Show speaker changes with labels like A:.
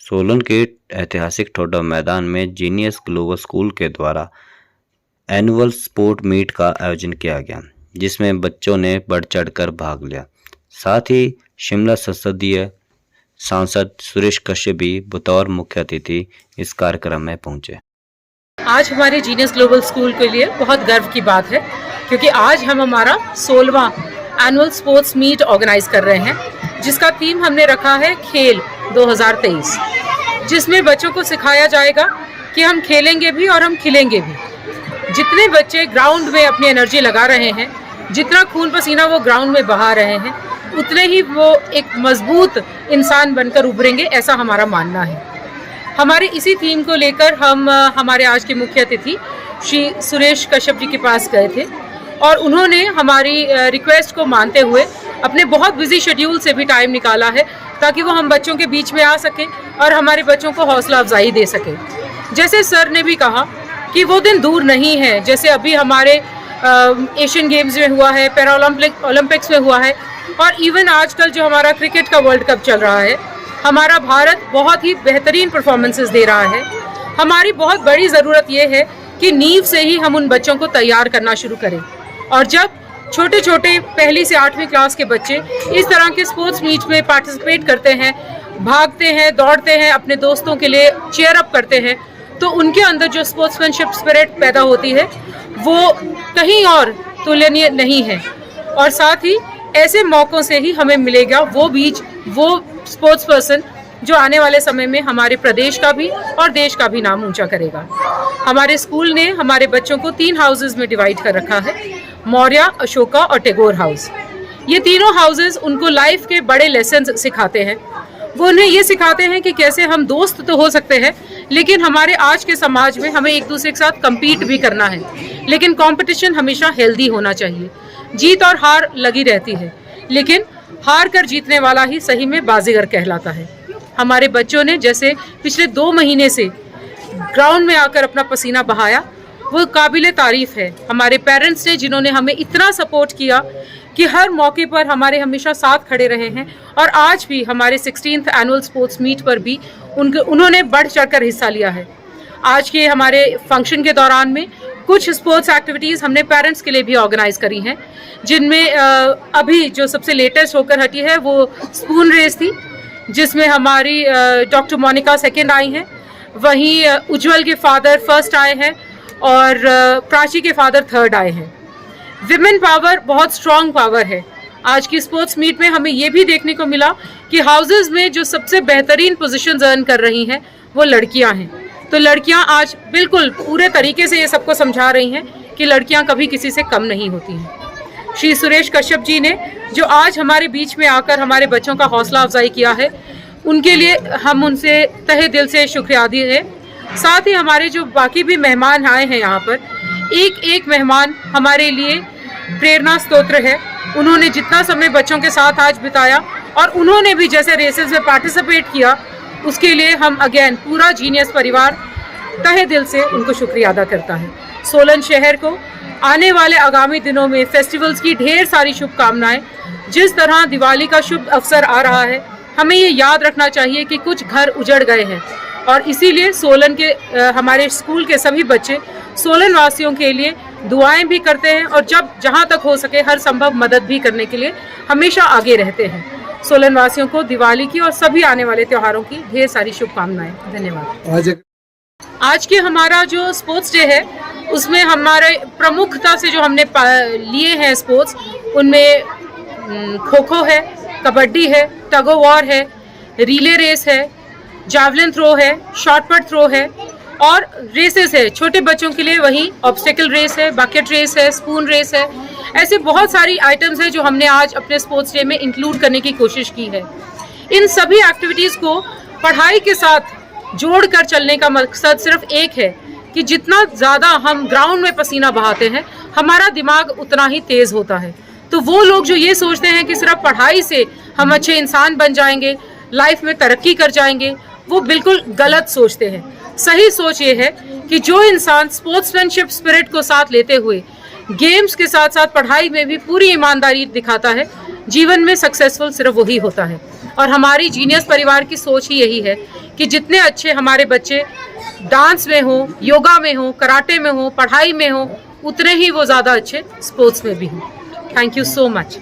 A: सोलन के ऐतिहासिक ठोडा मैदान में जीनियस ग्लोबल स्कूल के द्वारा एनुअल स्पोर्ट मीट का आयोजन किया गया, जिसमें बच्चों ने बढ़ चढ़कर भाग लिया। साथ ही शिमला संसदीय सांसद सुरेश कश्यप भी बतौर मुख्य अतिथि इस कार्यक्रम में पहुंचे।
B: आज हमारे जीनियस ग्लोबल स्कूल के लिए बहुत गर्व की बात है, क्योंकि आज हम हमारा 16वां एनुअल स्पोर्ट्स मीट ऑर्गेनाइज कर रहे हैं, जिसका थीम हमने रखा है खेल 2023, जिसमें बच्चों को सिखाया जाएगा कि हम खेलेंगे भी और हम खिलेंगे भी। जितने बच्चे ग्राउंड में अपनी एनर्जी लगा रहे हैं, जितना खून पसीना वो ग्राउंड में बहा रहे हैं, उतने ही वो एक मजबूत इंसान बनकर उभरेंगे, ऐसा हमारा मानना है। हमारे इसी थीम को लेकर हम हमारे आज के मुख्य अतिथि श्री सुरेश कश्यप जी के पास गए थे और उन्होंने हमारी रिक्वेस्ट को मानते हुए अपने बहुत बिजी शेड्यूल से भी टाइम निकाला है, ताकि वो हम बच्चों के बीच में आ सकें और हमारे बच्चों को हौसला अफजाई दे सकें। जैसे सर ने भी कहा कि वो दिन दूर नहीं है, जैसे अभी हमारे एशियन गेम्स में हुआ है, पैरा ओलंपिक्स में हुआ है, और इवन आजकल जो हमारा क्रिकेट का वर्ल्ड कप चल रहा है, हमारा भारत बहुत ही बेहतरीन परफॉर्मेंसेस दे रहा है। हमारी बहुत बड़ी ज़रूरत ये है कि नींव से ही हम उन बच्चों को तैयार करना शुरू करें, और जब छोटे छोटे पहली से 8वीं क्लास के बच्चे इस तरह के स्पोर्ट्स मीट में पार्टिसिपेट करते हैं, भागते हैं, दौड़ते हैं, अपने दोस्तों के लिए चीयर अप करते हैं, तो उनके अंदर जो स्पोर्ट्समैनशिप स्पिरिट पैदा होती है वो कहीं और तुलनीय नहीं है। और साथ ही ऐसे मौक़ों से ही हमें मिलेगा वो स्पोर्ट्स पर्सन जो आने वाले समय में हमारे प्रदेश का भी और देश का भी नाम ऊंचा करेगा। हमारे स्कूल ने हमारे बच्चों को 3 हाउसेस में डिवाइड कर रखा है, मौर्या, अशोका और टैगोर हाउस। ये तीनों हाउसेस उनको लाइफ के बड़े लेसन सिखाते हैं। वो उन्हें ये सिखाते हैं कि कैसे हम दोस्त तो हो सकते हैं, लेकिन हमारे आज के समाज में हमें एक दूसरे के साथ कम्पीट भी करना है, लेकिन कंपटीशन हमेशा हेल्दी होना चाहिए। जीत और हार लगी रहती है, लेकिन हार कर जीतने वाला ही सही में बाजीगर कहलाता है। हमारे बच्चों ने जैसे पिछले 2 महीने से ग्राउंड में आकर अपना पसीना बहाया, वो काबिले तारीफ है। हमारे पेरेंट्स ने जिन्होंने हमें इतना सपोर्ट किया कि हर मौके पर हमारे हमेशा साथ खड़े रहे हैं, और आज भी हमारे 16th एनुअल स्पोर्ट्स मीट पर भी उन्होंने बढ़ चढ़कर हिस्सा लिया है। आज के हमारे फंक्शन के दौरान में कुछ स्पोर्ट्स एक्टिविटीज़ हमने पेरेंट्स के लिए भी ऑर्गेनाइज करी हैं, जिनमें अभी जो सबसे लेटेस्ट होकर हटी है वो स्पून रेस थी, जिसमें हमारी डॉक्टर मोनिका सेकंड आई हैं, वहीं उज्जवल के फादर फर्स्ट आए हैं और प्राची के फादर थर्ड आए हैं। विमेन पावर बहुत स्ट्रॉन्ग पावर है। आज की स्पोर्ट्स मीट में हमें ये भी देखने को मिला कि हाउसेस में जो सबसे बेहतरीन पोजीशंस अर्न कर रही हैं वो लड़कियां हैं। तो लड़कियां आज बिल्कुल पूरे तरीके से ये सबको समझा रही हैं कि लड़कियां कभी किसी से कम नहीं होती हैं। श्री सुरेश कश्यप जी ने जो आज हमारे बीच में आकर हमारे बच्चों का हौसला अफजाई किया है, उनके लिए हम उनसे तहे दिल से शुक्रियादी है। साथ ही हमारे जो बाकी भी मेहमान आए हैं यहाँ पर, एक एक मेहमान हमारे लिए प्रेरणा स्तोत्र है। उन्होंने जितना समय बच्चों के साथ आज बिताया और उन्होंने भी जैसे रेसेस में पार्टिसिपेट किया, उसके लिए हम अगेन पूरा जीनियस परिवार तहे दिल से उनको शुक्रिया अदा करता है। सोलन शहर को आने वाले आगामी दिनों में फेस्टिवल्स की ढेर सारी शुभकामनाएं। जिस तरह दिवाली का शुभ अवसर आ रहा है, हमें ये याद रखना चाहिए कि कुछ घर उजड़ गए हैं, और इसीलिए सोलन के हमारे स्कूल के सभी बच्चे सोलन वासियों के लिए दुआएं भी करते हैं, और जहां तक हो सके हर संभव मदद भी करने के लिए हमेशा आगे रहते हैं। सोलन वासियों को दिवाली की और सभी आने वाले त्योहारों की ढेर सारी शुभकामनाएं। धन्यवाद। आज के हमारा जो स्पोर्ट्स डे है, उसमें हमारे प्रमुखता से जो हमने लिए हैं स्पोर्ट्स, उनमें खो खो है, कबड्डी है, टग ऑफ वॉर है, रिले रेस है, जावलिन थ्रो है, शॉर्टपुट थ्रो है, और रेसेस है छोटे बच्चों के लिए, वही ऑब्स्टेकल रेस है, बकेट रेस है, स्पून रेस है। ऐसे बहुत सारी आइटम्स हैं जो हमने आज अपने स्पोर्ट्स डे में इंक्लूड करने की कोशिश की है। इन सभी एक्टिविटीज़ को पढ़ाई के साथ जोड़कर चलने का मकसद सिर्फ एक है कि जितना ज़्यादा हम ग्राउंड में पसीना बहाते हैं, हमारा दिमाग उतना ही तेज़ होता है। तो वो लोग जो ये सोचते हैं कि सिर्फ पढ़ाई से हम अच्छे इंसान बन जाएंगे, लाइफ में तरक्की कर जाएंगे, वो बिल्कुल गलत सोचते हैं। सही सोच ये है कि जो इंसान स्पोर्ट्समैनशिप स्पिरिट को साथ लेते हुए गेम्स के साथ साथ पढ़ाई में भी पूरी ईमानदारी दिखाता है, जीवन में सक्सेसफुल सिर्फ वही होता है। और हमारी जीनियस परिवार की सोच ही यही है कि जितने अच्छे हमारे बच्चे डांस में हो, योगा में हो, कराटे में हो, पढ़ाई में हो, उतने ही वो ज़्यादा अच्छे स्पोर्ट्स में भी हों। Thank you so much.